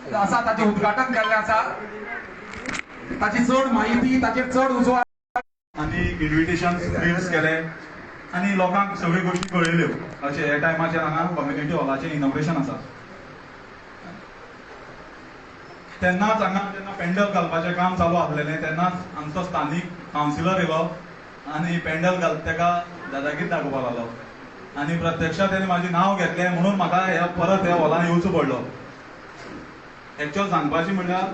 आसा ताचे उद्घाटन केल्लें आसा. ताची चड माहिती ताचेर चड उजो आनी इन्विटेशन रिल्स केले आनी लोकांक सगळ्यो गोश्टी कळयल्यो. अशें हे टायमाचेर हांगा कम्युनिटी हॉलाचें इनॉग्रेशन आसा. तेन्नाच हांगा जेन्ना पेंडल घालपाचें काम चालू आसलेलें तेन्नाच आमचो स्थानीक कावन्सिलर येयलो आनी पेंडल तेका दादागीर दाखोवपाक लागलो आनी प्रत्यक्षात तेणें म्हाजें नांव घेतलें म्हणून म्हाका परत ह्या हॉलान येवचो पडलो. एक्चुअल सांगपाचें म्हणल्यार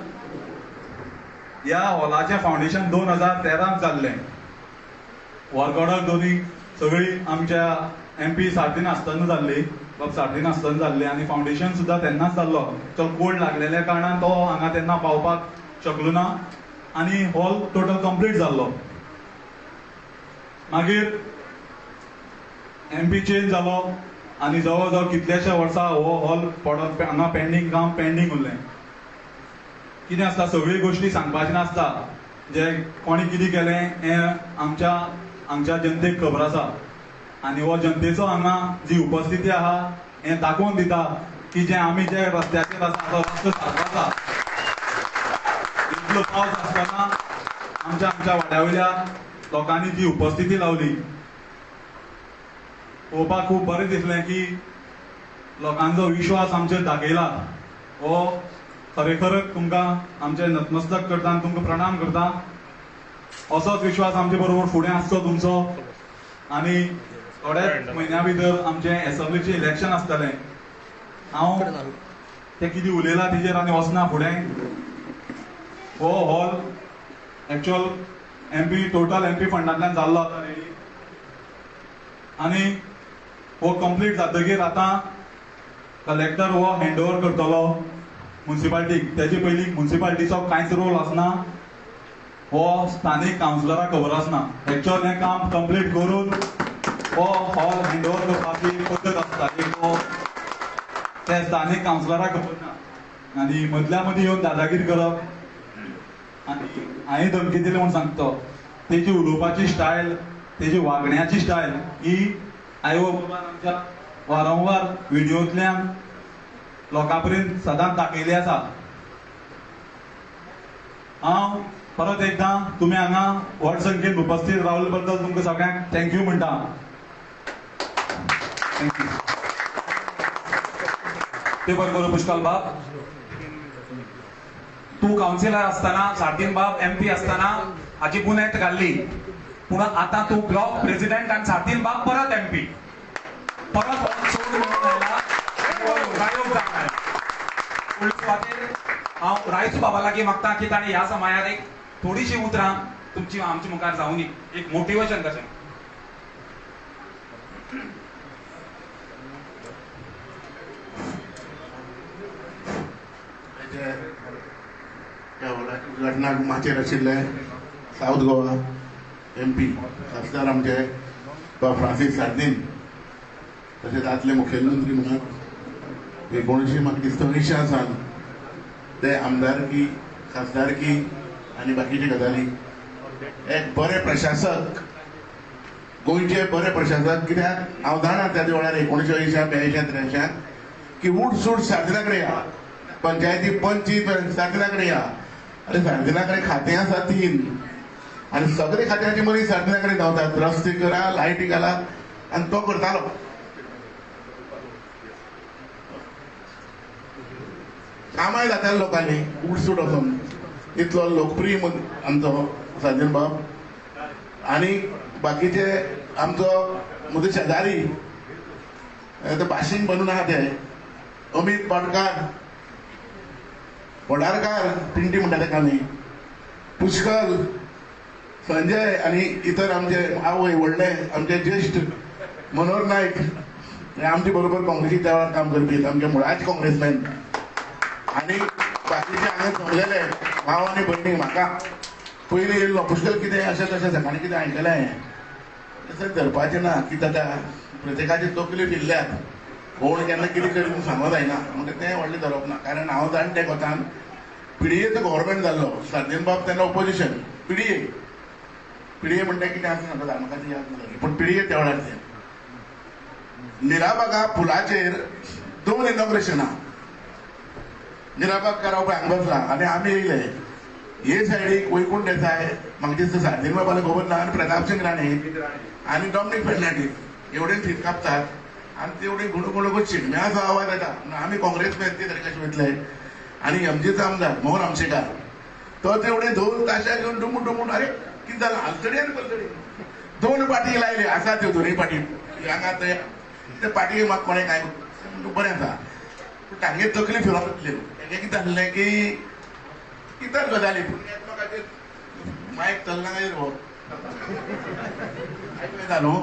ह्या हॉलाचें फावंडेशन 2013 जाल्लें. वरगडक दोनी सगळीं आमच्या MP सारथीन आसतना जाल्ली, बाब सारथीन आसतना जाल्ली आनी फावंडेशन सुद्दां तेन्नाच जाल्लो. तो कोड लागलेल्या कारणान तो हांगा तेन्ना पावपाक शकलो ना आनी हॉल टोटल कंप्लीट जाल्लो. मागीर MP चेंज जालो आनी जवळ जवळ कितलेशे वर्सां हो हॉल पडत हांगा पेंडींग काम पेंडींग उरलें. कितें आसता सगळ्यो गोश्टी सांगपाचें नासता. जे कोणी कितें केलें हें हांगच्या जनतेक खबर आसा आनी हो जनतेचो हांगा जी उपस्थिती आहा हें दाखोवन दिता की जे आमी जे रस्त्याचेर आसा तो रस्तो सारको आसा. इतलो पावस आसतना आमच्या वाड्या वयल्या लोकांनी जी उपस्थिती लावली पळोवपाक खूब बरें दिसलें की लोकांचो विश्वास आमचेर दाखयला. हो खरेखरच तुमकां आमचें नतमस्तक करता आनी तुमकां प्रणाम करता. असोच विश्वास आमचे बरोबर फुडें आसचो तुमचो. आनी थोड्याच म्हयन्या भितर आमचें एसम्ब्लीचें इलेक्शन आसतलें. हांव तें कितें उलयलां तेजेर आनी वचना फुडें. हो हॉल एक्चुअल टोटल MP फंडांतल्यान जाल्लो आसा रेडी आनी हो कंप्लीट जातकीर आतां कलेक्टर हो हँड ओवर करतलो म्युन्सिपाल्टीक. तेजे पयलीं म्युन्सिपाल्टीचो कांयच रोल आसना. हो स्थानीक कावन्सिलराक खबर आसना. एक्चुअल हें काम कंप्लीट करून हो हॉल हँड ओवर करपाची पद्दत आसता ते स्थानीक कावन्सिलराक खबर ना आनी मदल्या मदीं येवन दादागीर करप. आनी हांवें धमकी दिली म्हूण सांगतो. तेजी उलोवपाची स्टायल तेजी वागण्याची स्टायल ही आयो बाबान आमच्या वारंवार व्हिडिओंतल्यान लोकां पर्यंत सदांच दाखयली आसा. हांव परत एकदां तुमी हांगा व्हड संख्येन उपस्थित रावले बद्दल तुमकां सगळ्यांक थँक्यू म्हणटा. थँक्यू. ते बरें करूं पुष्कल बाब. तूं कावन्सिलर आसतना सारथीन बाब MP आसतना हाची बुनेत घाल्ली पूण आतां तूं ब्लॉक प्रेसिडेंट आनी सारथीन बाब परत MP परत सोडून रायोग जावंक हांव रायचो बाबा लागीं मागता की ताणें ह्या समयार एक थोडीशीं उतरां तुमची आमच्या मुखार जावनी एक मोटिवेशन कशें. उद्घाटनाक माचयेर आशिल्ले सावथ गोवा MP खासदार आमचे डॉ. फ्रांसीस सार्दीन तशेंच आदले मुखेलमंत्री म्हणून 19 म्हाका दिसता 19 साल ते आमदारकी खासदारकी आनी बाकीचे गजाली एक बरे प्रशासक गोंयचे बरे प्रशासक. कित्याक हांव जाणा त्या वेळार 1980 82 83 की उठसूट सार्दिना कडेन या पंचायती पंच सार्दिना कडेन या. अरे सार्दिना कडेन खातें आसा 3 आनी सगळे खात्याचे मनीस सार्दिना कडेन धांवतात. रस्ते करा लायटी घाला आनी तो करतालो. कामाय जाताले लोकांनी उठसूट वचून. इतलो लोकप्रिय आमचो सार्दीन बाब. आनी बाकीचे आमचो म्हजो शेजारी भाशीन बनून आहा ते अमित पाटकार वडारकार पिंटी म्हणटा तेका आमी पुष्कल संजय आनी इतर आमचे आवय व्हडले आमचे ज्येश्ठ मनोहर नायक हे आमचे बरोबर काँग्रेसीच्या त्या काम करपी आमचे मुळाचे काँग्रेसमॅन आनी बाकीचे हांगा जमलेले भाव आनी भयणी. म्हाका पयलीं येयल्लो पुष्कल कितें अशें तशें सकाळीं कितें आयकलें तशें धरपाचें ना की जाता प्रत्येकाची तकली फिरल्यात कोण केन्ना कितें करी म्हूण सांगूंक जायना म्हणटा तें व्हडलें धरप ना. कारण हांव जाणटे कोतान PDAचो गव्हर्मेंट जाल्लो. सार्दीन बाब तेन्ना ऑपोजिशन PDA म्हणटा कितें आसा म्हाका म्हाका ती याद ना पूण PDA त्या वेळार तें निराबागा पुलाचेर 2 इनॉग्रेशनां निराबाग करावं पळय हांगा बसला आनी आमी येयले हे सायडीक वैकुंठ देसाय म्हाका दिसता सार्दीन बाबाला खबर ना आनी प्रताप सिंग राणे आनी डॉमिनीक फर्नांडीस एवढे सीट कापतात आनी तेवढे गुणगुणगूच शिगम्याचो आवाज येता आमी काँग्रेस ते तरी कशे वयतले आनी एमजीचो आमदार मोहन आमशेकार तो तेवढे ढोल ताशा घेवन डुमून डुमून अरे कितें जालां आलतडी आनी पलतडी दोन पाटी लायले आसा त्यो दोनूय पाटी हांगा ते पाटी म्हाका कोणें काय बरें आसा पूण तांगे तकली फिरोन हें कितें जाल्लें की इतर गजाली एकामेकाचेर मायक चलना काय रो आयकता न्हू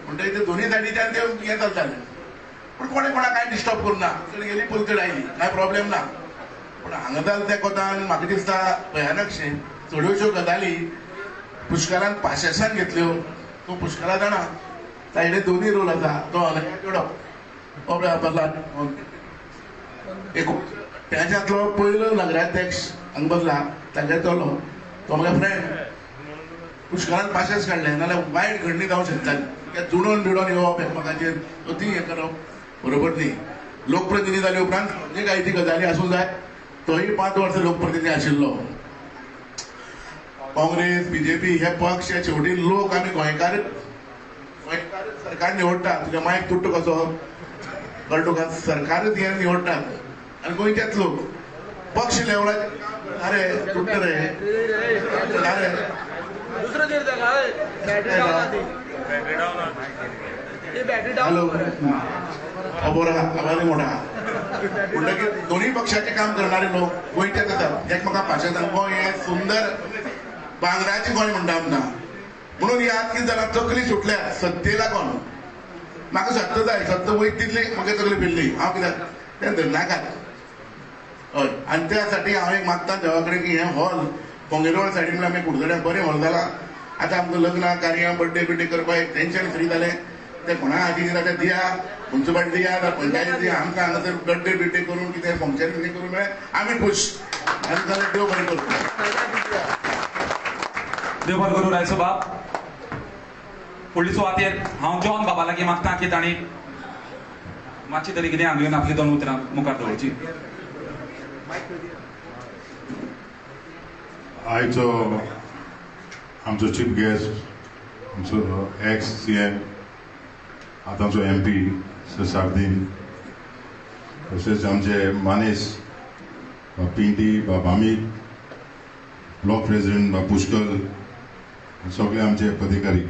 म्हणटा ते दोनूय सायडीच्यान ते हें चलतालें पूण कोणें कोणाक कांय डिस्टर्ब करूं ना गेली पलतड आयली कांय प्रॉब्लेम ना पूण हांगा जालें त्या कोतान म्हाका दिसता भयानकशें चडश्यो गजाली पुष्करान पाशेसान घेतल्यो तूं पुष्करा जाणा सायडीन दोनूय रोल आसा तो चेडो त्याच्यातलो पयलो नगराध्यक्ष हांगा बसला तागे चलो तो म्हगे फ्रेंड पुष्करान पाशेस काडले नाल्यार वायट घडणी जावंक शकताली जुडोन बिडोन येवप एकमेकाचेर अती हें करप बरोबर न्ही लोकप्रतिनिधी जाले उपरांत जे काही ती गजाली आसूं जाय तोही 5 वर्सां लोकप्रतिनिधी आशिल्लो काँग्रेस बीजेपी हे पक्ष हे शेवटी लोक आमी गोंयकार सरकार निवडटा तुज्या मायक तुट्ट कसो कळ्ळें तुका सरकारच हे निवडटात आनी गोंयचेच लोक पक्ष लेवलाचेर अरे तुट्ट रे अरे हॅलो बरो आवाज मोठा म्हणटकीर दोन्ही पक्षाचे काम करणारे लोक गोंयचेच आसात एकमेकांक पाशेतात गोंय हे सुंदर भांगराचें गोंय म्हणटा आमकां म्हणून याद कितें जालां तकली सुटल्या सत्ते लागून म्हाका सत्ता जाय सत्ता वयत तितली म्हाका तकली फिरली हांव कित्याक तें धरनाकात हय आनी त्या साठी हांव एक मागता देवा कडेन की हें हॉल पोंगेरोळ सायडीन म्हळ्यार आमी कुडचड्यां बरें हॉल जालां आतां आमकां लग्नां कार्यां बर्थडे बिड्डे करपाक एक टेंशन फ्री जालें ते कोणा खातीर आतां दिया म्युन्सिपालिटी दिया ना पंचायती दिया आमकां हांगासर बर्थडे बिड्डे करून कितें फंक्शन कितें करून मेळ्ळें आमी खूश आनी जाल्यार देव बरें करता देव बरें करूं रायचो बाब फुडली सुवातेर हांव जॉन बाबा लागीं मागता की तांणी मातशी तरी कितें हांगा येवन आपली 2 उतरां मुखार दवरची आयचो आमचो चीफ गेस्ट आमचो एक्स CM आतांचो MP सर सार्दीन तशेंच आमचे मानेस पिंटी भामी ब्लॉक प्रेसिडेंट पुष्कल सगळे आमचे पदाधिकारी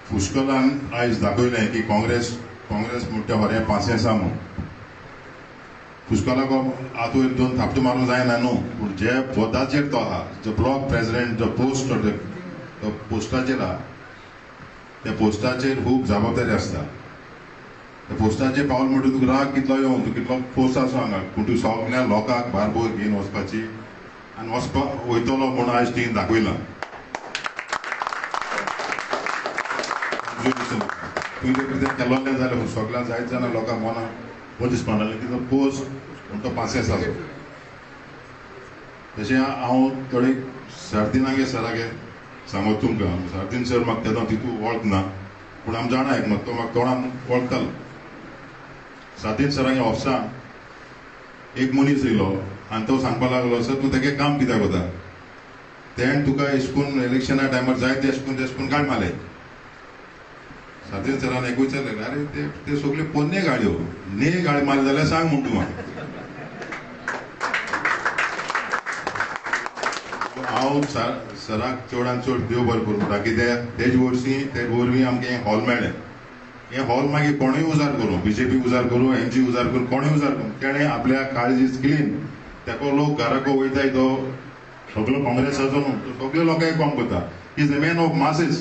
पुष्कलान आयज दाखयलें की काँग्रेस म्हणटा खरें पासियेंस आसा म्हणून पुष्कलाक हातूंत 1-2 थापटी मारूंक जायना न्हू पूण जे पदाचेर तो आहा जो ब्लॉक प्रेसिडेंट जो पोस्ट तो पोस्टाचेर आहा त्या पोस्टाचेर खूब जबाबदारी आसता त्या पोस्टाचेर पावल म्हणटा तुका राग कितलो येवं तूं कितलो पोस्ट आसूं हांगा पूण तूं सगळ्या लोकांक बारबोर घेवन वचपाची आनी वचपाक वयतलो म्हूण आयज ती दाखयलां तुवें कितें केलोलें जाल्यार सगळ्या जायत जाणां लोकांक मनाक बरें दिसपाक की तो पोस्ट म्हणटा तो पासियेंस आसा तशें हांव थोडे सार्दिनागे सरागे सांगत तुमकां सार्दीन सर म्हाका तेदो तितू वळखना पूण आमी जाणा तो म्हाका तोंडान वळखतालो सार्दीन सरागे ऑफिसान एक मनीस येयलो आनी तो सांगपाक लागलो सर तूं तेगे काम कित्याक कोता तेणें तुका अशें करून इलेक्शना टायमार जाय ते अशें करून काड मारले सार्दीन सरान एक विचारलें अरे ते सगल्यो पोन्ने गाडयो न्हे गाडी मारली जाल्यार सांग म्हूण तूं म्हाका हांव सराक चडांत चड देव बरें करूं म्हणटा कित्याक तेजे वरवीं आमकां हें हॉल मेळ्ळें हें हॉल मागीर कोणूय उजार करूं BJP उजार करूं MG उजार करूं कोणूय उजार करूं तेणें आपल्या काळजीच क्लीन तेका लोक घराको वयताय तो सगळो काँग्रेसाचो न्हू तो सगळ्या लोकांक काम करता इज द मॅन ऑफ मासीस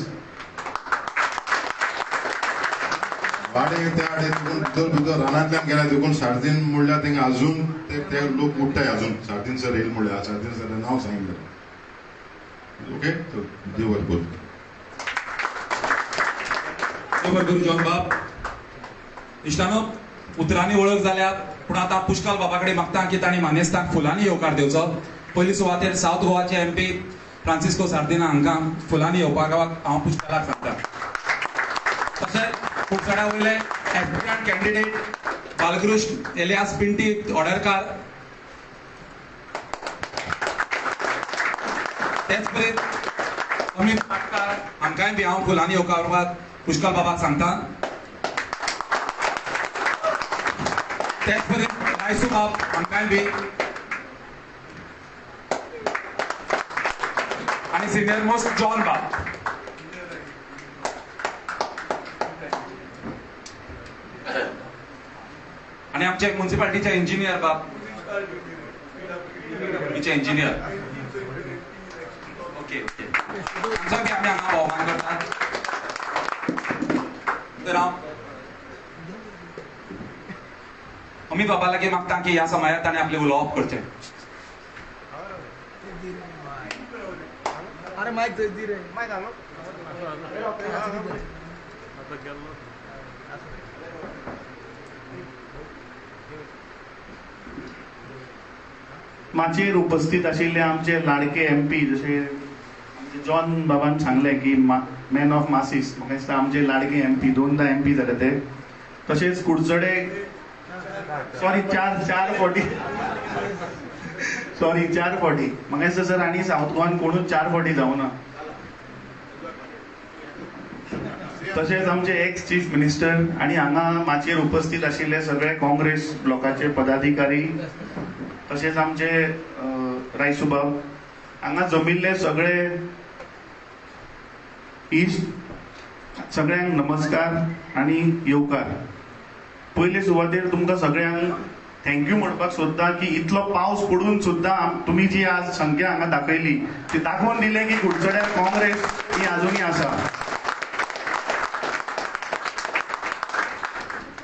वाडे त्या आडे जर भितर रानांतल्यान गेल्यार देखून सार्दीन म्हणल्यार थिंगा अजून ते लोक उठ्ठाय अजून सार्दीन सर येयले म्हणल्यार सार्दीन सरान नांव सांगिल्लें ओके देव बरें करूं देव बरें करूं जॉन बाब इश्टानो उतरांनी वळख जाल्या पूण आतां पुष्कल बाबा कडेन मागता की तांणी मानेस्तांक फुलांनी येवकार दिवचो पयली सुवातेर सावथ गोवाचे MP फ्रांसिस्को सार्दिना हांकां फुलांनी येवपाक हांव पुष्कलाक सांगता तशेंच कुडचड्या वयले एस्पिरंट कॅन्डिडेट बालकृष्ण एलियास पिंटी ऑर्डरकार, तेच परीत अमित पाटकार हांकांय बी हांव फुलांनी येवकारपाक पुष्कळ बाबाक सांगता. तेच परीत रायसू बाब हांकांय बी आणि सिनियर मोस्ट जॉन बाब. आणि आमचे म्युन्सिपालिटीचे इंजिनियर बाब इंजिनियर ओके आमचा बी आम्ही हांगा भोवमान करतात. तर हांव अमित बाबा लागीं मागता की ह्या समयात ताणें आपलें उलोवप करचें. अरे माइक दे रे माइक आलो माचेर उपस्थित आशिल्ले आमचे लाडके एमपी जसे जॉन बाबान सांगले की मॅन ऑफ मासीस, म्हाका दिसता आमचे लाडके एमपी 2दा एमपी जाले ते. तशेंच कुडचडे सॉरी चार फावटी म्हाका दिसता सर आनी साऊथ गोवान कोणूच 4 फावटी जावना. तशेंच आमचे एक्स चीफ मिनिस्टर आणि हांगा माचयेर उपस्थित आशिल्ले सगळे काँग्रेस ब्लॉकाचे पदाधिकारी, तशेंच आमचे रायसू बाब, हांगा जमिल्ले सगळे इश्ट, सगळ्यांक नमस्कार आणि येवकार. पयले सुवातेर तुमकां सगळ्यांक थँक्यू म्हणपाक सोदता की इतलो पावस पडून सुद्दां तुमी जी आज संख्या हांगा दाखयली ती दाखोवन दिले की कुडचड्यार काँग्रेस ही आजुनी आसा.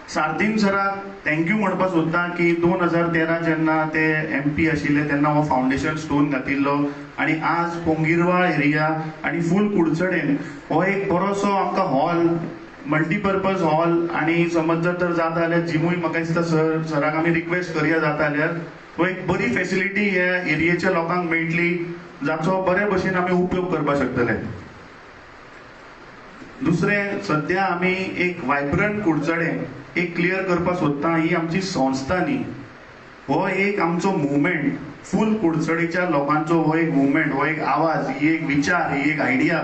सार्दीन सराक थँक्यू म्हणपाक सोदता की 2013 जेन्ना ते एमपी आशिल्ले तेन्ना हो फावंडेशन स्टोन घातिल्लो आणि आज पोंगिरवाळ एरिया आणि फूल कुडचडेन हो एक बरोसो आमकां हॉल, मल्टीपर्पज हॉल आणि समज जर जाता जाल्यार जिमूय म्हाका दिसता सराक आमी रिक्वेस्ट करया जाता जाल्यार हो एक बरी फॅसिलिटी ह्या एरियेच्या लोकांक मेळटली जाचो बरे भशेन आमी उपयोग करपाक शकतले. दुसरें, सध्या आमी एक वायब्रंट कुडचडे एक क्लियर करपाक सोदता. ही आमची संस्था न्ही, हो एक आमचो मुवमेंट, फूल कुडचडेच्या लोकांचो हो एक मुवमेंट, हो एक आवाज, ही एक विचार, ही एक आयडिया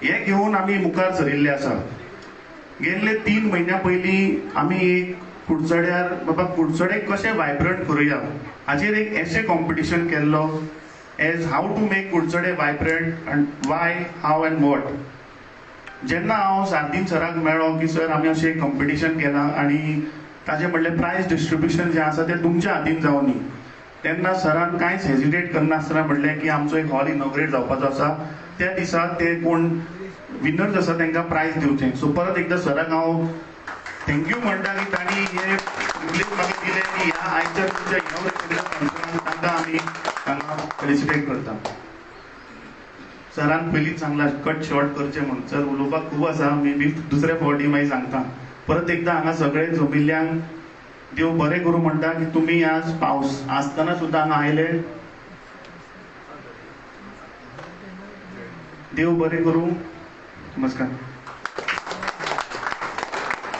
हे घेवन आमी मुखार सरिल्ले आसा. गेल्ले 3 म्हयन्या पयलीं आमी एक कुडचड्यार बाबा कुडचडे कशें वायब्रंट करुया हाचेर एक एसे कॉम्पिटिशन केल्लो एज हाऊ टू मेक कुडचडे vibrant and why, how and what. जेन्ना हांव सार्दीन सराक मेळ्ळो की सर आमी अशें एक कॉम्पिटिशन केलां आणि ताजें म्हणलें प्रायज डिस्ट्रिब्युशन जें आसा तें तुमच्या हातीन जावनी, तेन्ना सरान कांयच हेजिटेट करनासतना म्हणलें की आमचो एक हॉल इनॉग्रेट जावपाचो आसा, त्या दिसा ते कोण विनर्स आसा तांकां प्रायज दिवचें. सो परत एकदां सराक हांव थँक्यू म्हणटा की तांणी हे प्रिविलेज म्हाका दिलें की ह्या आयच्या तुमच्या इनॉग्रेशन फंक्शनाक तांकां आमी हांगा फेलिसिटेट करता. सरान पयलींच सांगला कट शॉर्ट करचें म्हणून. सर उलोवपाक खूब आसा, मे बी दुसऱ्या फावटी मागीर सांगता. परत एकदां हांगा सगळे जमिल्ल्यांक देव बरें करूं म्हणटा की तुमी आज पावस आसतना सुद्दां हांगा आयले. देव बरें करूं. नमस्कार.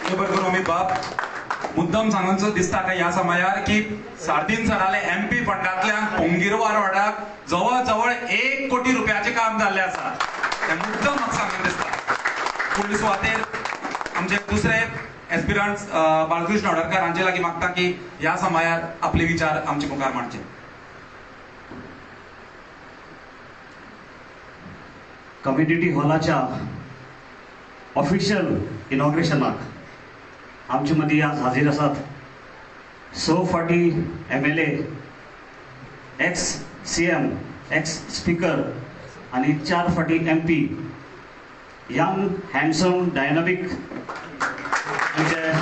देव बरें करूं अमित बाब. मुद्दम सांगूनचो दिसता ह्या समयार की सार्दीन सराले एमपी फंडांतल्यान पोंगिरवार वाड्याक जवळ जवळ 1 कोटी रुपयाचे काम जाल्ले आसा. ते मुद्दम म्हाका सांगून दिसता. फुडले सुवातेर आमचे दुसरे एस्पिरंट्स बालकृष्ण ऑर्डरकार हांचे लागीं मागता की ह्या समयार आपले विचार आमचे मुखार मांडचे. कम्युनिटी हॉलाच्या ऑफिशियल इनॉग्रेशनाक आमचे मदीं आज हाजीर आसात 6 फावटी MLA, x CM, x speaker आणि 4 फावटी MP, यंग हँडसम डायनामिक आमचे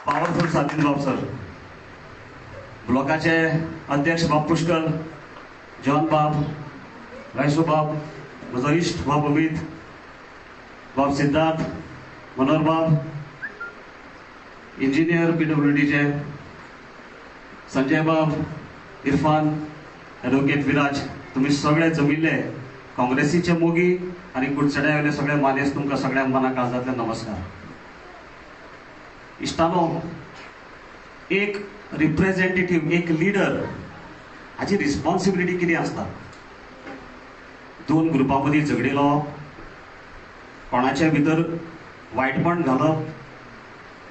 पॉवरफुल सार्दीन बाब सर, ब्लॉकाचे अध्यक्ष बाब पुष्कर, जॉन बाब, रायसू बाब, म्हजो इश्ट बाब अमित, बाब सिद्धार्थ, मनोहर बाब, इंजिनियर PWDचे संजय बाब, इरफान, ॲडव्होकेट विराज, तुम्ही सगळे जमिल्ले काँग्रेसीचे मोगी आणि कुडचड्यावेले सगळे मानेस तुमकां सगळ्यांक मना काळजांतल्यान नमस्कार. इश्टानो, एक रिप्रेझेंटेटिव्ह, एक लीडर हाची रिस्पॉन्सिबिलिटी कितें आसता? दोन ग्रुपां मदीं झगडिलो, कोणाच्या भितर वायटपण घालप,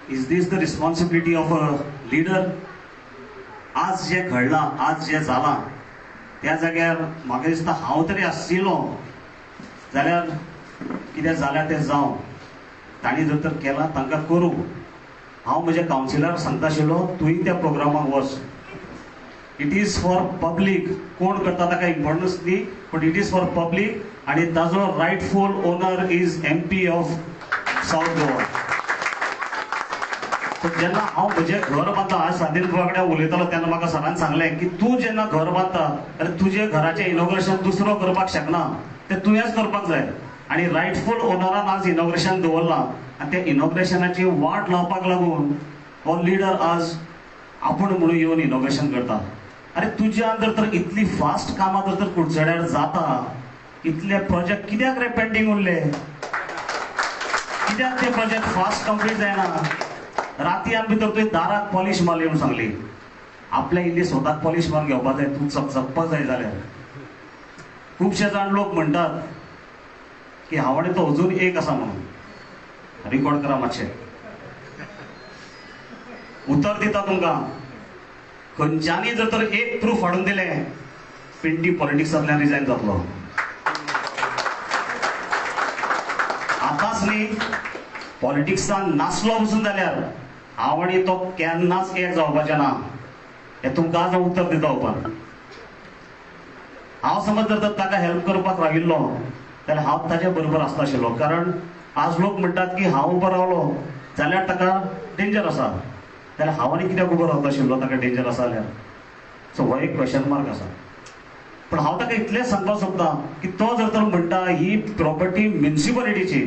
is this the responsibility of a leader? आज जे घडलां, आज जे जालां, त्या जाग्यार म्हाका दिसता हांव तरी आशिल्लो जाल्यार कितें जाल्यार तें जावं, तांणी जर तर केलां तांकां करूं. हांव म्हज्या कावन्सिलराक सांगता आशिल्लो, तूंय त्या प्रोग्रामाक वच. It is for public. कोण करता ताका इम्पॉर्टन्स दी, but it is for public. आनी ताजो rightful owner is MP of South Goa. जेन्ना हांव म्हजें घर बांदता, आज सादील बुवा कडेन उलयतालो तेन्ना म्हाका सरान सांगलें की तूं जेन्ना घर बांदता जाल्यार तुजे घराचें इनॉग्रेशन दुसरो करपाक शकना, तें तुवेंच करपाक जाय. आनी रायटफूल ओनरान आज इनॉग्रेशन दवरलां आनी त्या इनॉग्रेशनाची वाट लावपाक लागून हो लिडर आज आपूण म्हणून येवन इनॉग्रेशन करता. अरे तुज्या जर तर इतली फास्ट कामां जर तर कुडचड्यार जाता, इतले प्रोजेक्ट कित्याक रे पेंडींग उरले? कित्याक ते प्रोजेक्ट फास्ट कंप्लीट जायना? रातयान भितर तुवें दाराक पॉलिश मारली म्हणून सांगली. आपल्या इल्ली स्वताक पॉलिश मारून घेवपाक जाय, तूं चकचकपाक जाय जाल्यार. खुबशे जाण लोक म्हणटात की हांव आनी तो अजून एक आसा म्हणून. रिकॉर्ड करा मातशें. उतर दिता तुमकां. खंयच्यानी जर तर एक प्रूफ हाडून दिलें, पिंटी पॉलिटिक्सांतल्यान रिजायन जातलो. आतांच न्ही, पॉलिटिक्सान नासलो वचून जाल्यार हांव आनी तो केन्नाच एक जावपाचें ना. हें तुमकां आज हांव उतर दिता ओपन. हांव समज जर तर ताका हेल्प करपाक राविल्लो जाल्यार हांव ताचे बरोबर आसता आशिल्लो. कारण आज लोक म्हणटात की हांव उबो रावलो जाल्यार ताका डेंजर आसा, जाल्यार हांव आनी कित्याक उबो रावता आशिल्लो ताका डेंजर आसा जाल्यार? सो हो एक क्वेश्चन मार्क आसा. पण हांव ताका इतलेंच सांगपाक सोदतां की तो जर तर म्हणटा ही प्रॉपर्टी म्युनिसिपालिटीची,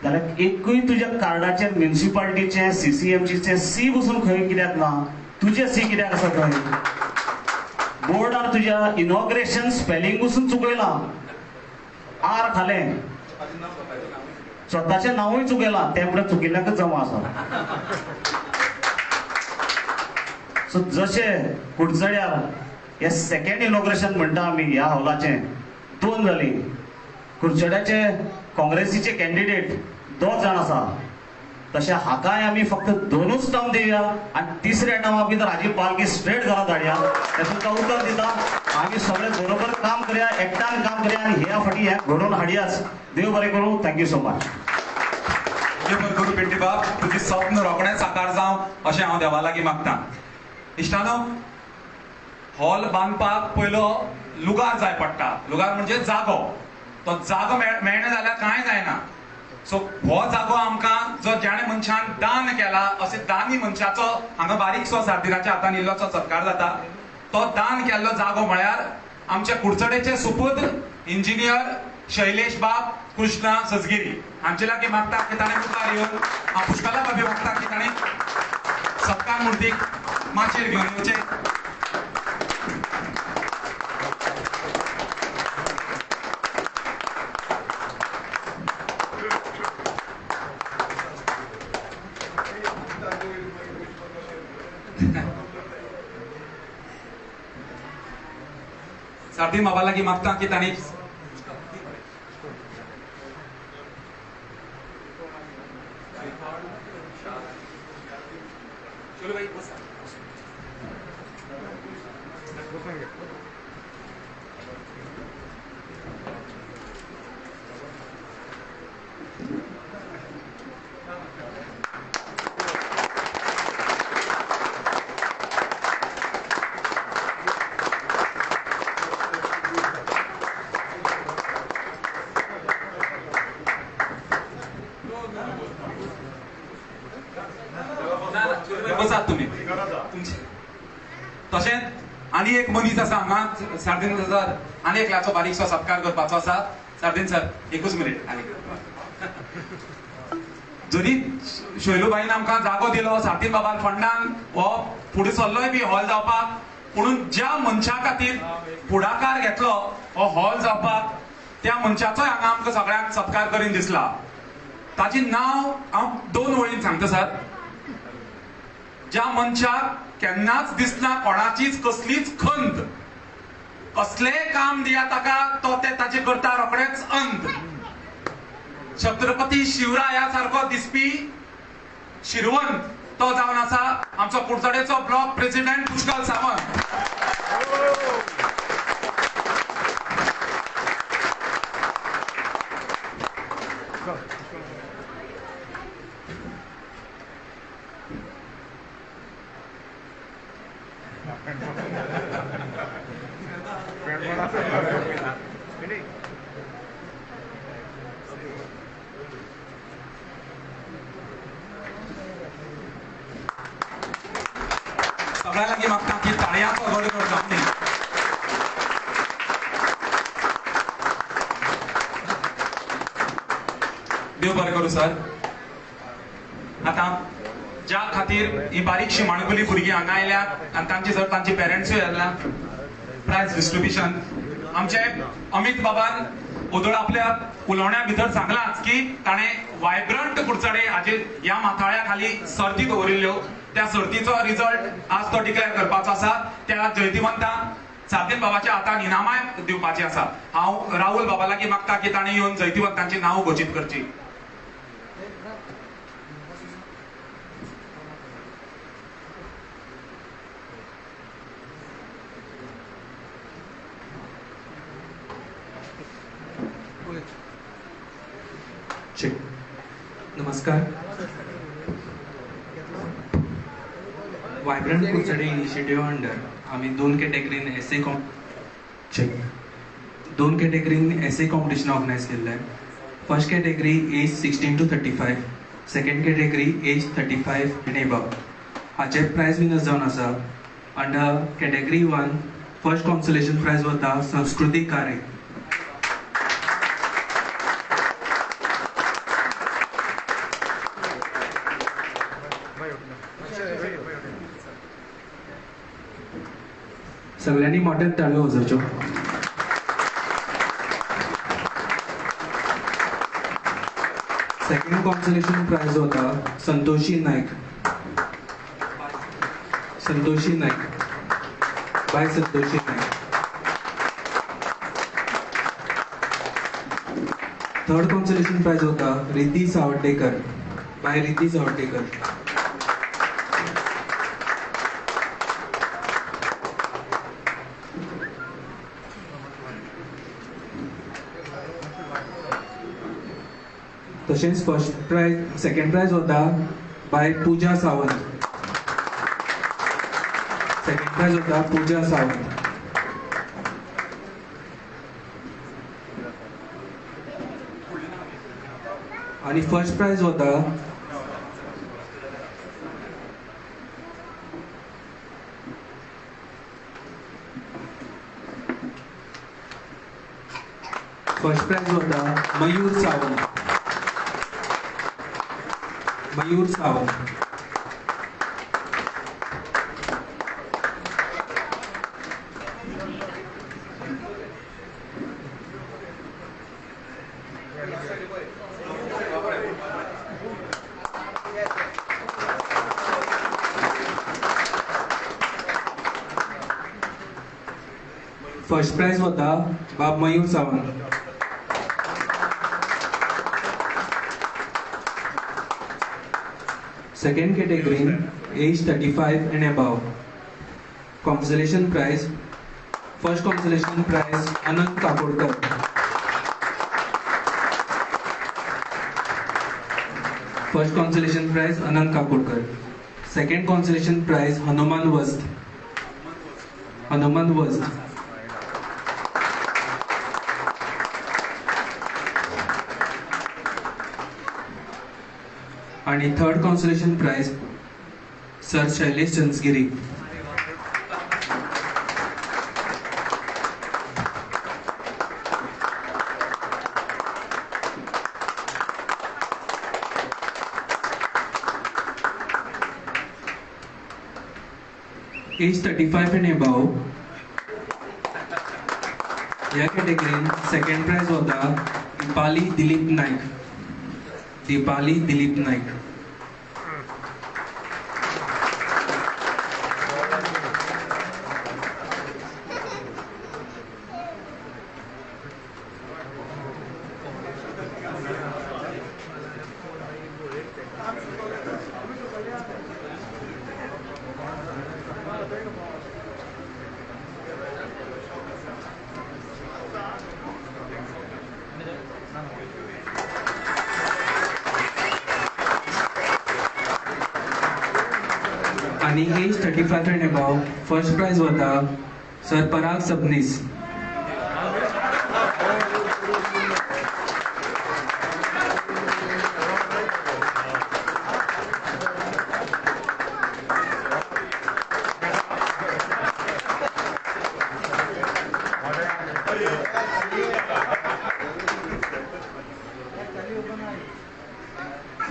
जाल्यार एकूय तुज्या कार्डाचेर म्युनिसिपालिटीचें CCMCचें C बसून खंय कित्याक ना? तुजें C कित्याक आसा थंय? बोर्डार तुज्या इनॉग्रेशन स्पेलिंग बसून चुकयलां, R घालें, स्वताचें नांवूय चुकयलां, तें म्हणल्यार चुकिल्ल्याकच जमा आसा. सो जशें कुडचड्यार हे सेकंड इनॉग्रेशन म्हणटा आमी ह्या हॉलाचें, 2 जालीं. कुडचड्याचे काँग्रेसीचे कॅन्डिडेट 2 जाण आसा, तशें हाकाय आमी फक्त 2च टर्म दिवया आनी तिसऱ्या टर्मा भितर हाजी पालखी स्ट्रेट घरात हाडया. हें तुमकां उतर दिता. आमी सगळे बरोबर काम करया, एकट्यान काम करया आनी ह्या फाटी हें घडोवन हाडयाच. देव बरें करूं. Thank you so much. देव बरें करूं पिंटी बाब. तुजें स्वप्न रोखडेंच साकार जावं अशें हांव देवा लागीं मागतां. इश्टानो, हॉल बांदपाक पयलो लुगार जाय पडटा. लुगार म्हणजे जागो. तो जागो मेळना जाल्यार कांय जायना. सो हो जागो आमकां जो जेणे मनशान दान केला, अशें दानी मनशाचो हांगा बारीकसो सार्दिकाच्या हातान इल्लोसो सत्कार जाता. तो दान केल्लो जागो म्हळ्यार आमच्या कुडचडेचे सुपुत्र इंजिनियर शैलेश बाब कृष्णा सजगिरी हांचे लागीं मागता की ताणें मुखार येवन, हांव पुष्कला बाबी मागता की ताणें सत्कार मुर्तीक माचयेर घेवन येवचें. सार्दीन बाबा लागीं मागता की तांणी बसात तुमी. तशेंच आनी एक मनीस आसा हांगा सार्दीन सर, आनी एकल्याचो बारीकसो सत्कार करपाचो आसा. सार्दीन सर, एकूच मिनीट. जरी शैलूबाईन आमकां जागो दिलो, सार्दीन बाबा फंडान हो फुडें सरलोय बी हॉल जावपाक, पुणून ज्या मनशा खातीर फुडाकार घेतलो हो हॉल जावपाक, त्या मनशाचोय हांगा आमकां सगळ्यांक सत्कार करीन दिसला. ताची नाव हांव 2 वळीन सांगता सर. ज्या मनशाक केन्नाच दिसना कोणाचीच कसलीच खंत, कसलेय काम दिया ताका तो ते ताचे करता रोखडेच अंत. छत्रपती शिवराया सारको दिसपी शिरवंत तो जावन आसा आमचो कुडचडेचो ब्लॉक प्रेसिडेंट पुष्कळ सावंत. सगळ्या लागीं मागता की ताळयांचो गडगड जावनी. देव बरें करूं सर. आता ज्या खातीर ही बारीकशी माणकुली भुरगीं हांगा आयल्यात आनी तांची जर तांची पेरंट्सूय आयल्या, प्रायज डिस्ट्रिब्युशन आमचे अमित बाबान उदळ आपल्या उलोवण्या भितर सांगलाच की ताणें वायब्रंट कुडचडे हाजे ह्या माथाळ्या खाली सर्ती दवरिल्ल्यो. त्या सर्तीचो रिजल्ट आज तो डिक्लेअर करपाचो आसा. त्या जैतिवंतांक सातीन बाबाच्या हातान इनामाय दिवपाची आसा. हांव राहुल बाबा लागीं मागता की ताणें येवन जैतिवंतांची नांव घोशीत करची. नमस्कार. वायब्रंट कुडचडे इनिशिएटिव्ह अंडर आम्ही 2 कॅटेगरीन दोन कॅटेगरीन एसे कॉम्पिटिशन ऑर्गनायज केल्लें आहे. First category age 16 to 35, second category age 35 and above. हाचे प्रायज विनर्स जावन आसा. Under category 1 first consolation prize वता संस्कृती कारे. सगळ्यांनी मोठ्यान ताळयो वाजोवच्यो. सेकंड कॉन्सोलेशन प्राइज होता संतोषी नाईक. बाय संतोषी नाईक. थर्ड कॉन्सोलेशन प्राइज होता रिती सावटेकर. बाय रिती सावटेकर. तसेच सेकंड प्राइज होता बाय पूजा सावंत. सेकंड प्राइज होता पूजा सावंत. आणि फर्स्ट प्राइज होता मयूर सावंत. फर्स्ट प्राइज होता बाब Mayur Sawant. Second category, age 35 and above. Consolation prize. First consolation prize, Anand Kakodkar. First consolation prize, Anand Kakodkar. Second consolation prize, Hanuman Wast. आणि third consolation prize sir Shailesh Chandsagiri. Age 35 and above. या कॅटेगरीन second price होता दीपाली दिलीप नाईक. दीपाली दिलीप नाईक. आणि age 35 and above, first prize वता sir Parag Sabnis.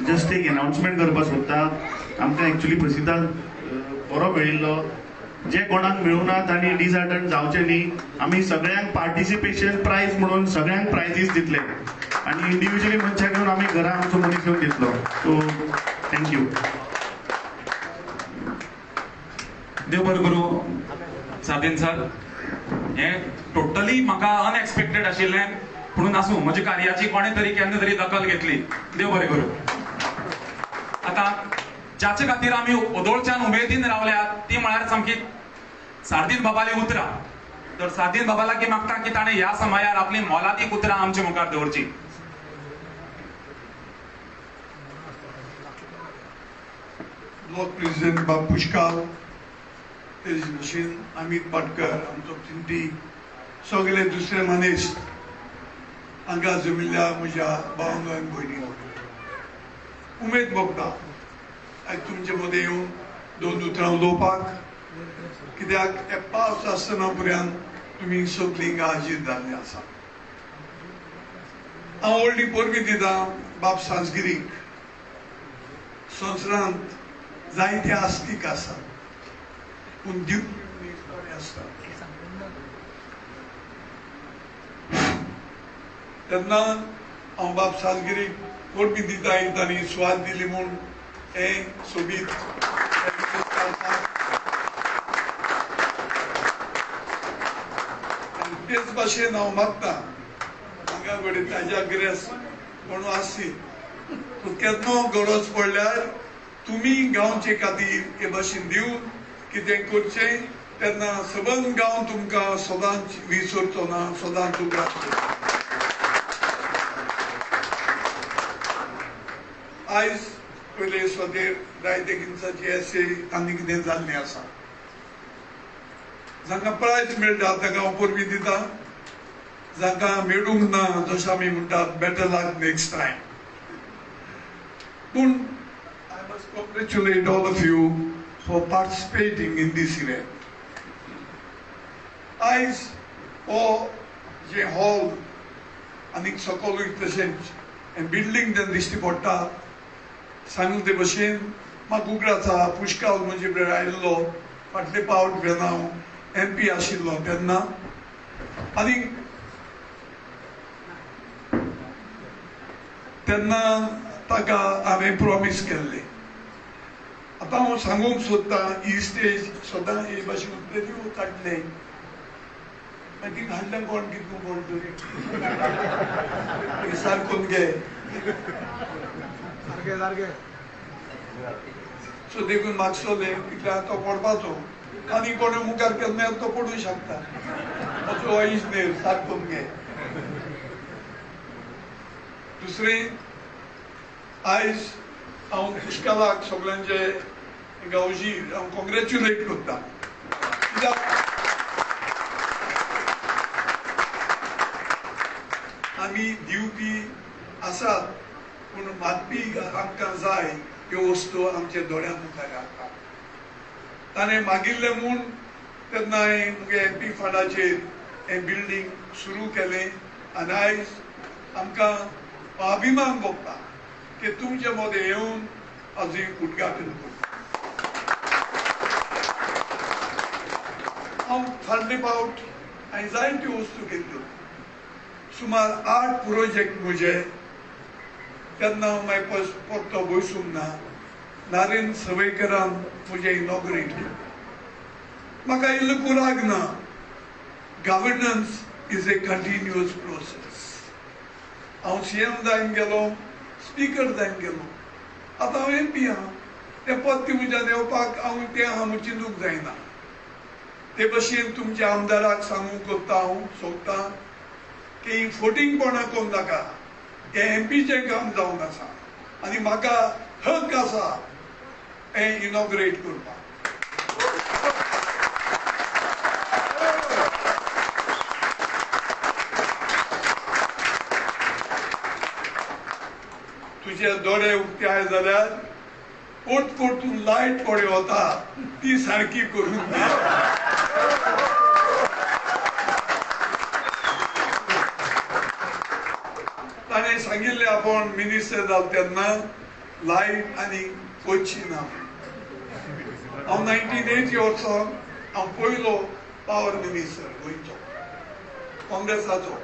Just एक announcement करपाक सोदता. आमकां actually प्रसिद्धांत बरो मेळिल्लो. जे कोणाक मेळूनात आनी डिसअटंड जावचे न्ही, आमी सगळ्यांक पार्टिसिपेशन प्रायज म्हणून सगळ्यांक प्रायजीस दितले आनी इंडिव्हिज्युअली मनशाक घेवन आमी घरा आमचो मनीस घेवन दितलो. So thank you. देव बरें करूं साधीन सर. हे टोटली म्हाका अनएक्सपेक्टेड आशिल्लें, म्हणून आसूं म्हज्या कार्याची कोणे तरी केन्ना तरी दखल घेतली. देव बरें करूं. आता ज्याचे खातीर आमी ओदोळच्यान उमेदीन रावल्यात ती म्हळ्यार सामकी सार्दीन बाबाली उतरां. तर सार्दीन बाबाला की मागता की ताणें ह्या समयार आपली मोलादीक उतरां आमच्या मुखार दवरची. ब्लॉक प्रेसिडेंट बाब पुष्काल, तेज भशेन अमित पाटकर, आमचो चिंटी, सगळे दुसरे मनीस हांगा जमिल्ल्या म्हज्या भावांनो आनी भयणींनो, उमेद भोगता आयज तुमचे मदें येवन दोन उतरां उलोवपाक. कित्याक हे पावस आसतना पर्यंत तुमी सगळीं हिंगा हाजीर जाल्लीं आसा. हांव व्हडली परबीं दितां बाब सांजगिरीक. संवसारांत जायते आस्तीक आसा, पूण दिवपी आसता. तेन्ना हांव बाब सांजगिरीक परबीं दिता आनी तांणी स्वाद दिली म्हूण हे सोबीत तेच भाशेन हांव मागता हांगा कडेन ताज्या गिरेस म्हणून आसची. केन्ना गरज पडल्यार तुमी गांवचे खातीर हे भाशेन दिवन कितें करचें तेन्ना सबंद गांव तुमकां सदांच विसरचो ना, सदांच उबो रावतलो. आयज पयले स्वदेर जायते किंचाची एसे आनी कितें जाल्लें आसा. जांकां प्रायज मेळटा ताका हांव परबीं दिता. जांकां मेळूंक ना जशें आमी म्हणटात बेटर लक नेक्स्ट टायम. पूण I must congratulate all of you for participating in this event. आयज हो जे हॉल आनीक सकलूय तशेंच हें बिल्डींग जेन्ना दिश्टी पडटा सांगून ते भशेन म्हाका उगडाचा पुष्काल म्हणजे बरें आयिल्लो. फाटले फावट जेन्ना हांव MP आशिल्लो तेन्ना आनी तेन्ना ताका हांवें प्रॉमीस केल्लें. आतां हांव सांगूंक सोदतां ही स्टेज सदां हे भाशेन इंटरव्यू काडले मागीर हाडलें कोण कितून कोण तरी सारकोन घे सो देखून मागसोलें कित्याक तो पडपाचो आनी कोणे मुखार केन्ना तो पडूंक शकता. ताचो आईज न्ही सारकोन घे. दुसरें आयज हांव पुष्कालाक सगळ्यांचे गांवची हांव कॉंग्रेच्युलेट करता. कित्याक आमी दिवपी आसात पूण मागपी आमकां जाय ह्यो वस्तू आमच्या दोळ्यां मुखार हाडटा. ताणें मागिल्लें म्हूण तेन्ना हांवें मुगे MP फंडाचेर हें बिल्डींग सुरू केलें आनी आयज आमकां अभिमान भोगता की तुमचे मदें येवन हाजें उद्घाटन करता. हांव फाटले फावट हांवें जायत्यो वस्तू केल्ल्यो. सुमार 8 प्रोजेक्ट म्हजे तेन्ना हांव मागीर परतो बसूंक ना नारेंद्र सवयकरान म्हजें इनॉग्रेट केलें म्हाका इल्लो कुराग ना governance is a continuous process हांव सीएम जावन गेलो स्पीकर जावन गेलो आतां हांव एमपी आहा तें पद ती म्हज्यान येवपाक हांव तें आहा म्हूण चिंतूंक जायना ते भशेन तुमच्या आमदाराक सांगूंक कोत्ता हांव सोदतां की फोटींगपणां करूं नाका हें एमपीचें काम जावन आसा आनी म्हाका हक आसा हें इनॉग्रेट करपाक तुझे दोळे उक्ताय जाल्यार पोटपोटून लायट पडे वता ती सारकी करून दी ताणें सांगिल्लें आपण मिनिस्टर जाल तेन्ना लायट आनी वचची ना हांव 1980 वर्सा हांव पयलो पावर मिनिस्टर गोंयचो काँग्रेसाचो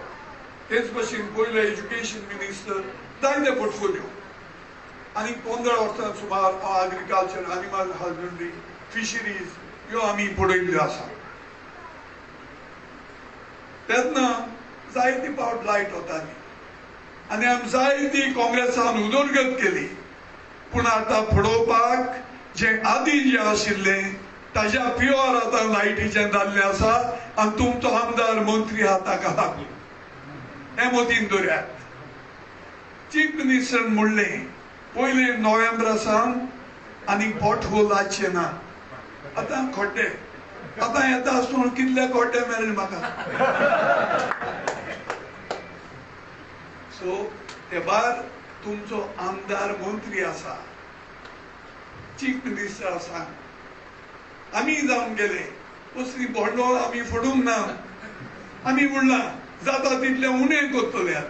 तेच भशेन पयलो एज्युकेशन मिनिस्टर जायते पोर्टफोलिओ आनी 15 वर्सां सुमार एग्रीकल्चर एनिमल हजबंड्री फिशरीज ह्यो आमी पळयल्ल्यो आसा तेन्ना जायती पावट लायट वताली आनी आमी जायती काँग्रेसान उदरगत केली पूण आतां पळोवपाक जे आदी जे आशिल्लें ताज्या प्युअर आतां लायटीचें जाल्लें आसा आनी तुमचो आमदार मंत्री आहा ताका लागून हे मतीन दवरात चीफ मिनिस्टर म्हणलें पयले नोव्हेंबरा सावन आनी पोट होल आसचे ना आतां खोड्डे आतां येता आसून कितले खोड्डे मेळ्ळे म्हाका सो ते भायर तुमचो आमदार मंत्री आसा चीफ मिनिस्टर आसा आमी जावन गेले कसली बोंडोळ आमी फोडूंक ना आमी म्हणलां जाता तितले उणें करतले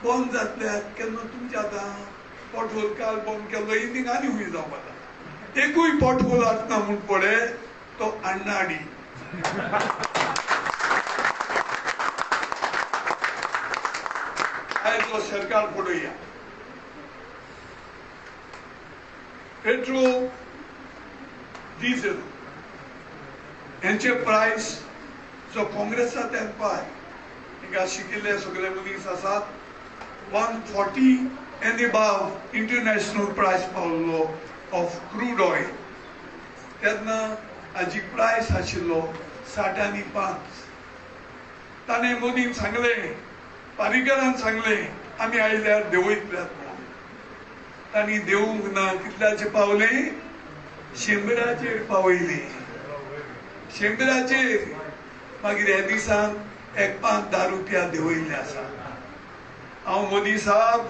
बंद जातल्यार केन्ना तुमचे आतां पोटहोल काल बंद केल्लो इनींग आनी खूंय जावपाक एकूय पोटहोल आसना म्हूण पळय तो अण्णाडी आयजो सरकार पळोवया पेट्रोल डिझेल हेंचे प्रायस जो काँग्रेसा तेंपार हिंगा शिकिल्ले सगळे मनीस आसात 140 and above international price Paulo of crude oil तेन्ना हाजी प्रायस आशिल्लो 65 ताणें मोदीन सांगलें पारीकरान सांगलें आमी आयल्यार देंवयतल्यात म्हणून तांणी देंवूंक ना कितल्याचेर पावलें 100चेर पावयलें 100चेर मागीर हे दिसान एक 5-10 रुपया देंवयल्ले आसा हांव मोदी साहब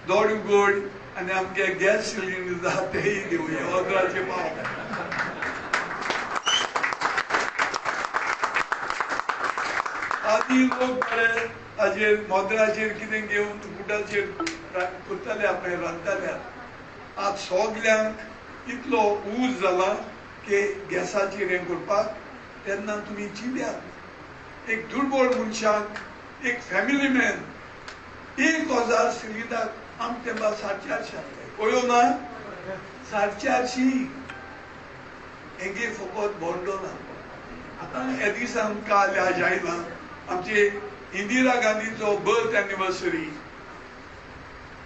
दोड उगड आनी आमगे गॅस सिलिंडर जाता तेय देंवया अर्दाचे पाव आदी लोक बरे हाजेर मोदराचेर कितें घेवन बुटाचेर करताले आपले रांदताले आज सगल्यांक इतलो ऊज जाला की गॅसाचेर हें करपाक तेन्ना तुमी चिंत्यात एक दुर्बळ मनशाक एक फॅमिली मॅन 1000 सिलिंडर आम तेंबा 450 पळयो ना 450 हेगे फकत बोंडो ना आतां हे दिसान काल आज आयला आमचे इंदिरा गांधीचो बर्थ एनिवर्सरी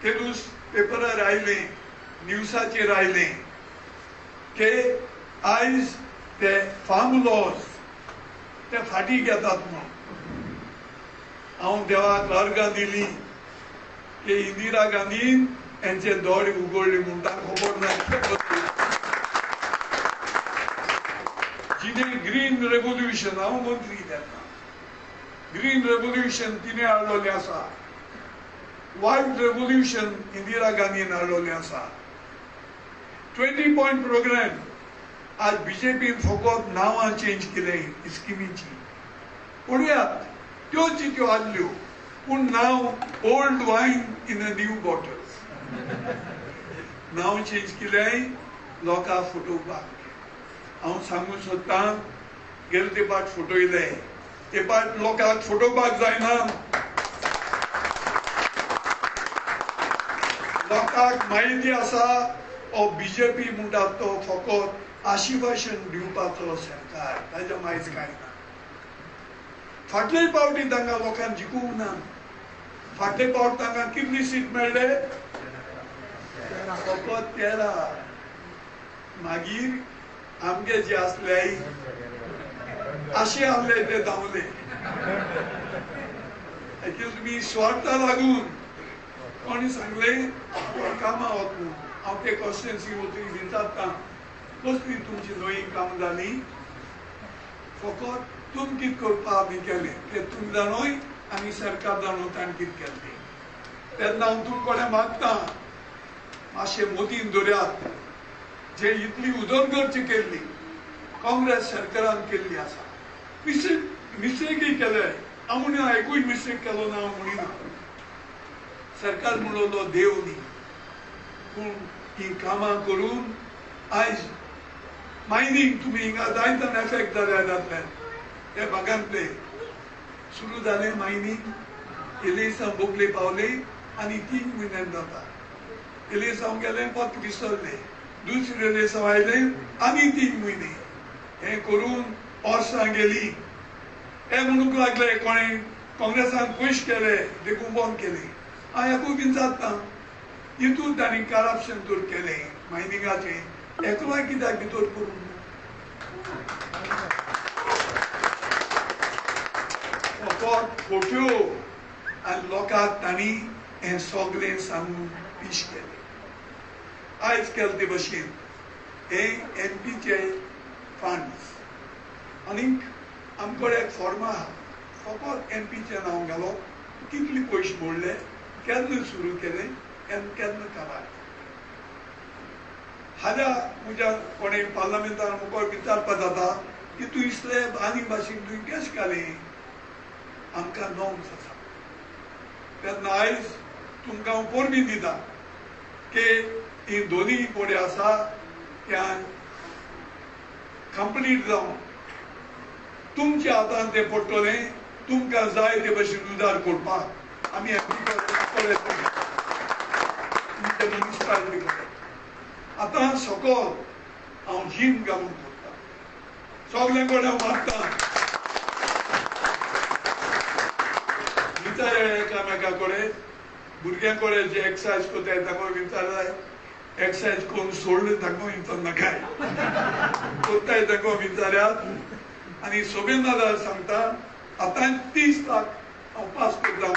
ते दीस पेपरार आयलें न्यूसाचेर आयलें की आयज ते फार्म लॉज ते फाटीं घेतात म्हणून हांव देवाक अर्गां दिली की इंदिरा गांधीन यांचे दोळे उगडले म्हणून ताका खबर ना जिने ग्रीन रेव्होल्युशन हांव मंत्री तेन्ना ग्रीन रेव्होल्युशन तिने हाडलोलें आसा व्हायट रेव्होल्युशन इंदिरा गांधीन हाडलोलें आसा 20 पॉयंट प्रोग्राम आज बीजेपीन फकत नांवां चेंज केलें स्किमीची पळयात त्योच त्यो हाडल्यो पूण नांव old wine in a new bottles नांव चेंज केलें लोकांक फटोवपाक हांव सांगूंक सोदतां गेले ते पाट फटयले ते पाट लोकांक फटोवपाक जायना लोकांक माहिती आसा हो बीजेपी म्हणटा तो फकत आशिवासन दिवपाचो सरकार, ताच्या मायज कांय ना. फाटले पावटी तांकां लोकांक जिखूंक ना. फाटले पावट तांकां कितली सीट मेळ्ळे? फकत 13. मागीर आमगे जे असले असे आहले ते धांवले. मी स्वार्था लागून कोणी सांगले कामां वच म्हणून हांव ते कॉन्स्टिट्युएन्सी वचून विचारता कसली तुमची नवी काम जाली. फकत तुम कित करपा आमी केलें ते तुमी जाणोय आनी सरकार जाणो ताणें कित केलें. तेन्ना हांव तुमचे कडेन मागता मातशें मोदीन दवरयात. जे इतली उदरगत केल्ली काँग्रेस सरकारान केल्ली आसा. मिस्टेकूय केले हांव म्हणून एकूय मिस्टेक केलो ना हांव म्हणिना. सरकार म्हणलो देव न्ही, पूण ही कामां करून आयज मायनींग तुमी हिंगा जायतान एफेक्ट जातले. ते भागांतले सुरू जाले मायनींग. इलेसां बोगले पावले आनी 3 म्हयन्यान जाता. इलेसां गेले पत विसरले. दुसरे इलेसां आयले आनी 3 म्हयने. हे करून वर्सां गेली. हे म्हणूंक लागले कोणें काँग्रेसान पयश केले देखून बंद केले. हांव एकूय बीन जाता हितून तांणी करप्शन तर केलें मायनिंगाचें. एकलोय कित्याक भितर करूंक ना. फकत फोट्यो आनी लोकांक तांणी हें सगळें सांगून पीश केलें. आयज केले ते भशेन हे एमपीचे फंड्स आनीक आमचे कडेन एक फॉर्म आहा. फकत एमपीचें नांव घालप, कितले पयशे मोडले, केन्ना सुरू केलें, केन्ना काबार. हाज्या म्हज्या कोणें पार्लमेंटान मुखार विचारपा जाता की तूं इतले आनी भाशेन तुवें कशें केलें. आमकां नॉर्म्स आसा. तेन्ना आयज तुमकां हांव परबी दिता की ही दोनूय कोडे आसा त्या कंप्लीट जावन तुमच्या हातान ते पडटलें. तुमकां जाय ते भशेन उदार करपाक आमी म्युनिसिपालिटी कडेन आतां सकल हांव जीम घालून करता. सगळ्यां कडेन हांव मागता विचार एकामेका कडेन. भुरग्यां कडेन जे एक्सरसायज करताय ताका विचाराय. एक्सरसायज करून सोडले ताका विचारनाकाय. करताय ताका विचारात. आनी सुबेदार सांगता आतां 30 लाख हांव पास करता.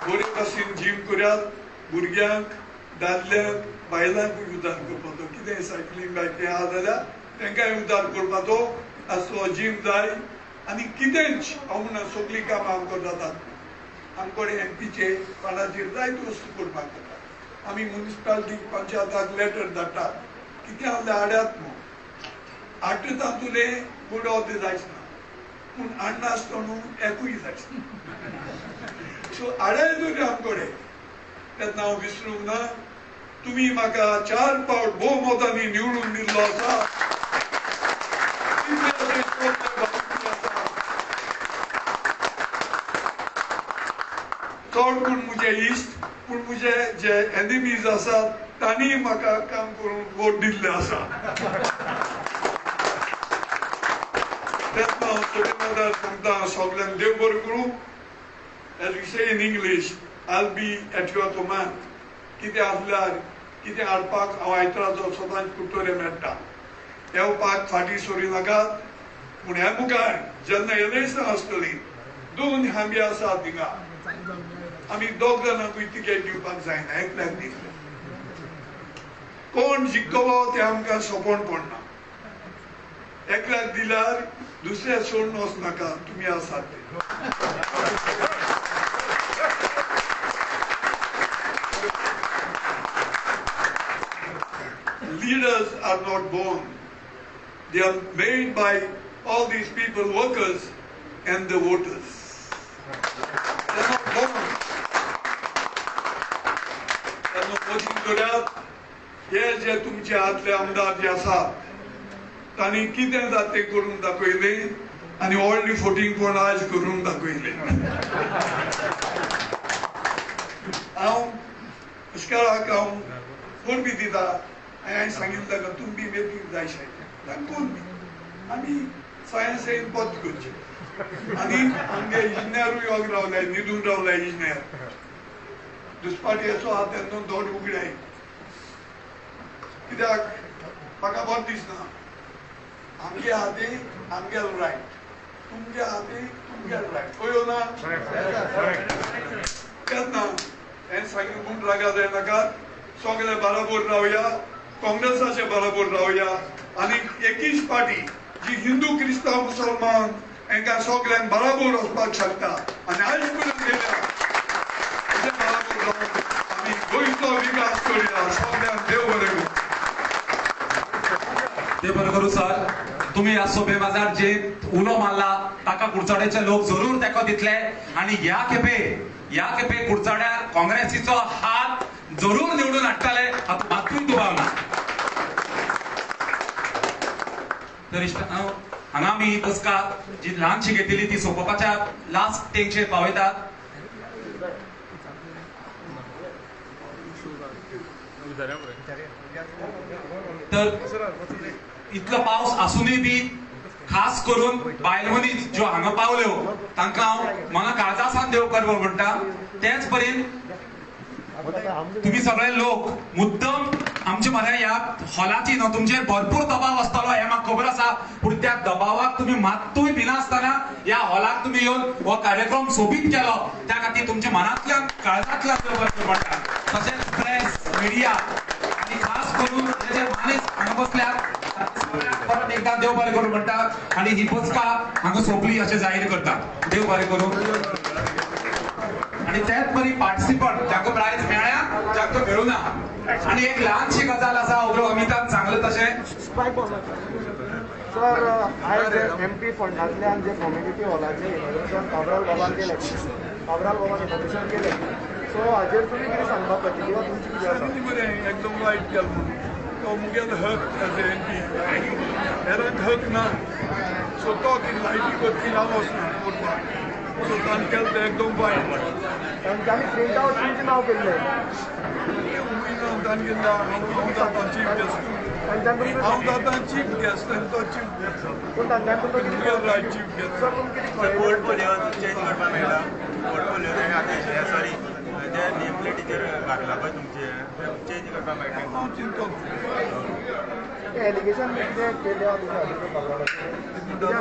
बरे भाशेन जीम करात. भुरग्यांक दादल्यांक बायलांकूय उदार करपाचो. कितें सायकलींग बायकी आहा जाल्यार तांकांय उदार करपाचो असलो जीम जाय. आनी कितेंच हांव म्हणना सगळीं कामां आमकां जातात. आमचे कडेन एमपीचे फंडाचेर जायत्यो वस्तू करपाक जाता. आमी म्युनिसिपालिटी पंचायताक लेटर धाडटात कितें आहलें हाड्यात न्हू. हाडटा तातूंतलें गुड अर्दें जायच ना. पूण हाडना आसतना एकूय जायच ना. सो हाडाय तरी आमचे कडेन. तेन्ना हांव विसरूंक ना. तुमी म्हाका 4 फावट भोवमतांनी निवडून दिल्लो आसा. चड करून म्हजे इश्ट पूण म्हजे जे एनिमीज आसात तांणी म्हाका काम करून वोट दिल्ले आसा. तेन्ना हांव सुबेदार सांगता सगळ्यांक देव बरें करूं. As we say in English, I'll be at your command. कितें आसल्यार कितें हाडपाक हांव आयताराचो सदांच कुटोरे मेळटा. येवपाक फाटीं सोरी नाकात. पूण हे मुखार जेन्ना इलेक्शन आसतलीं 2 हांबे आसात थिंगा. आमी 2 जाणांकूय तिकेट दिवपाक जायना. एकल्याक दितले. कोण जिखतलो ते आमकां सोपोन पडना. एकल्याक दिल्यार दुसरे सोडून वचनाका. तुमी आसात ते. Leaders are not born. They are made by all these people, workers and the voters. They are not born. तेन्ना मोदी कड्यात हे जे तुमचे हातले आमदार जे आसात तांणी कितें जाता तें करून दाखयलें. आणि व्हडली फोटींग कोण आज करून दाखयले हांव पुष्कळाक हांव फोन बी दिता आनी हांवें सांगिल्लें ताका तूं बी मेळूंक जाय आशिल्लें कोण बी आमी सायन्स येवन बंद करचें आनी आमगे इंजिनियरूय योग रावले न्हिदून रावले इंजिनियर दुसपाटीचो हात तेन्ना दोन उगडाय कित्याक म्हाका बरें दिसना आमगे हाती आमगेल रायट तुमगे हाती तुमगेल रायट कळ्यो ना तेन्ना हें सांगिल्लें म्हूण रागा जायनाका सगळे बराबर रावया काँग्रेसाचे बराबर रावया आनी एकीच पार्टी जी हिंदू क्रिस्तांव मुसलमान हांकां सगळ्यांक बराबर वचपाक शकता आनी आयज पर्यंत गेल्या तेजे बराबर रावन आमी गोंयचो विकास करूया सगळ्यांक देव बरें करूं ते बरं करू सर तुम्ही ह्या सोबे बाजार जे उलो मारला ताका कुडचड्याचे लोक जरूर तेको दितले आणि ह्या खेपे कुडचड्या काँग्रेसीचो हात जरूर निवडून हाडटले हातून दुबाव ना तर हांगा आमी ही बसका जी ल्हानशी घेतिल्ली ती सोंपोवपाच्या लास्ट स्टेजचेर पावयतात तर इतलो पावस आसूनय बी खास करून बायल मनीस ज्यो हांगा पावल्यो तांकां हांव मना काळजासान देव करवो म्हणटा तेच परेन तुम्ही सगळे लोक मुद्दम आमचे मरे ह्या हॉलाची न्हू तुमचेर भरपूर दबाव आसतलो हे म्हाका खबर आसा पूण त्या दबावाक तुम्ही मात्तूय भिनासतना ह्या हॉलाक तुम्ही येवन हो कार्यक्रम सोबीत केलो त्या खातीर तुमच्या मनांतल्यान काळजांतल्यान देव करचो म्हणटा तशेंच प्रेस मिडिया आनी खास करून जे मानेस हांगा बसल्यात परत एकदा देव बरें करूं म्हणटा आनी ही बसका हांगा सोंपली अशें जाहीर करता देव बरें करूं आणि त्यात बरी पार्टिसिपंट जाका प्राइज मेळ्ळ्या जाका मेळूना आणि एक ल्हानशी गजाल आसा अग्रो अमितान सांगलें तशें सर आयज MP फंडांतल्यान जे कम्युनिटी हॉलाचें इनॉग्रेशन काबराल बाबान केलें काबराल बाबान इनॉग्रेशन केलें सो हाजेर तुमी कितें सांगपाक पाहिजे किंवा तुमची कितें आसा बरें एकदम वायट केलें तो मुगेल हक एज ए MP हेरांक हक ना सो तो लायटी करची ना वचना करपाक सो ताणें केलें तें एकदम वायट तांच्यांनी प्रिंट आवट तुमचें नांव केल्लें ताणें केन्ना हांव जाता चीफ गेस्ट हांव जाता चीफ गेस्ट आनी तो चीफ गेस्ट पूण तांच्यान तुमकां कितें मुगेल रायट चीफ गेस्ट सर तुमकां कितें कळयलें पोर्टफोलिओ चेंज करपाक मेळटा पोर्टफोलिओ आतां सॉरी जे नेम प्लेटीचेर घातला पळय तुमचे चेंज करपाक मेळटा हांव चिंतो एलिगेशन कितें केल्या तुमच्या काबरालाचें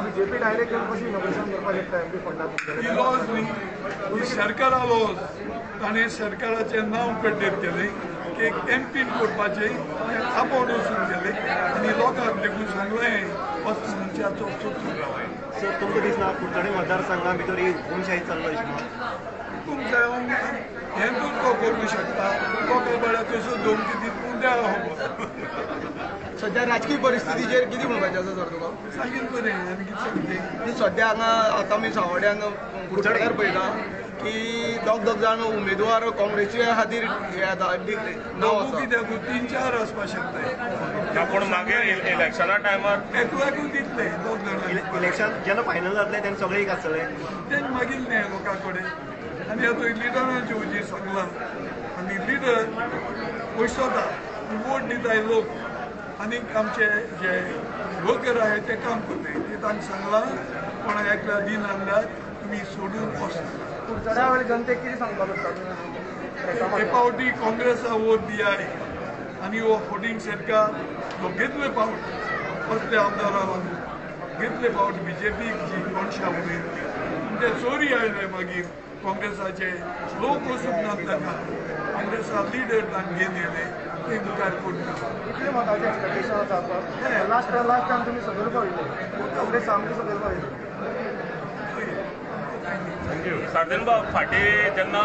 BJP डायरेक्ट कशी इनॉग्रेशन करपाक शकता MP फंडांत ही लॉज न्ही सरकारा लॉज ताणें सरकाराचें नांव कड्डेर केलें की एक MP करपाचें आपोवन वचून गेलें आनी लोकांक देखून सांगलें वच मनशाचो चुकून रावय सर तुमकां दिसना कुडचडे मतदारसंघा भितर ही हुकुमशाही चल्ला अशी तुमकां हें तूं तो करूंक शकता लोकां बऱ्या कसो धमकी दीत पूण त्या सध्या राजकीय परिस्थितीचेर कितें म्हणपाचें आसा सर तुका सांगील बरें आनी कितें सांगलें सध्या हांगा आतां आमी सांवड्यान कुडचड्यार पळयता की दोग जाण उमेदवार काँग्रेसीच्या खातीर हे आतां नांव आसा कित्याक 3-4 वचपाक शकता पूण मागीर इलेक्शना टायमार एकल्याकूच दितले दोग जाणां इलेक्शन जेन्ना फायनल जातलें तेन्ना सगळे एक आसतले तें मागिल्लें लोकां कडेन आनी आतां लिडरांची वजी सांगलां आनी लिडर वयसता वोट दिताय लोक आनीक आमचे जे वर्कर आहे ते काम करताय ते तांकां सांगलां कोणाक एकल्या दिन आसल्यार तुमी सोडून वचना कुडचड्या वेळी जनतेक कितें सांगपाक सोदता हे फावटी काँग्रेसा वोट दियाय आनी हो फोटींग सेटका हो घेतले फावट कसले आमदारां लागून घेतले फावट BJP जी मनशां उलयतली ते चोरी आयले मागीर काँग्रेसाचे लोक वचूंक ना ताका काँग्रेसा लिडर तांकां घेवन येले ते मुखार कोण कितले मतांचें एक्सपेक्टेशन आसा लास्ट टायम तुमी सकयल पाविल्ले काँग्रेस सामकी सकयल पाविल्ली सार्दनबाब फाटीं जेन्ना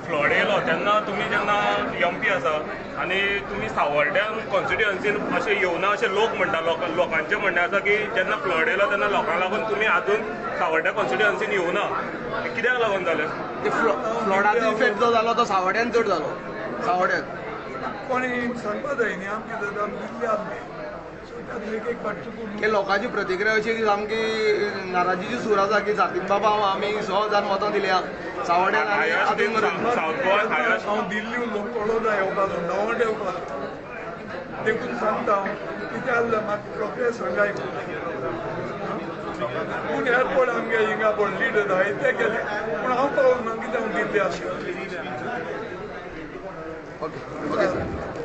फ्लड येयलो तेन्ना तुमी जेन्ना MP आसा आनी तुमी सांवड्ड्यान कॉन्स्टिट्युएन्सीन अशें येवना अशें लोक म्हणटा लोकांचें म्हणणें आसा की जेन्ना फ्लड येयलो तेन्ना लोकांक लागून तुमी आजून सांवड्ड्या कॉन्स्टिट्युएन्सीन येवना कित्याक लागून जालें फ्लडाचो इफेक्ट जो जालो तो सांवड्ड्यान चड जालो सांवड्ड्यान कोणी सांगपा जाय न्ही आमचे दादा दिल्ली आसले की लोकांची प्रतिक्रिया अशी की सामकी नाराजीची सूर आसा की सातीन बाबा आमी 100 जाण मतां दिल्या सावड्ड्यान आनी हातूंत मरेन. साऊथ गोवा हायस्ट हांव दिल्ली लोक पळोवना येवपाचो नवोंड येवपाचो देखून सांगता हांव कितें जाल्लें म्हाका प्रोग्रेस सांगाय पूण एअरपोर्ट आमगे हिंगा पळय लिडर आहाय ते गेले पूण हांव पावून ना कित्याक हांव दिल्ली आशिल्लो. Okay sir.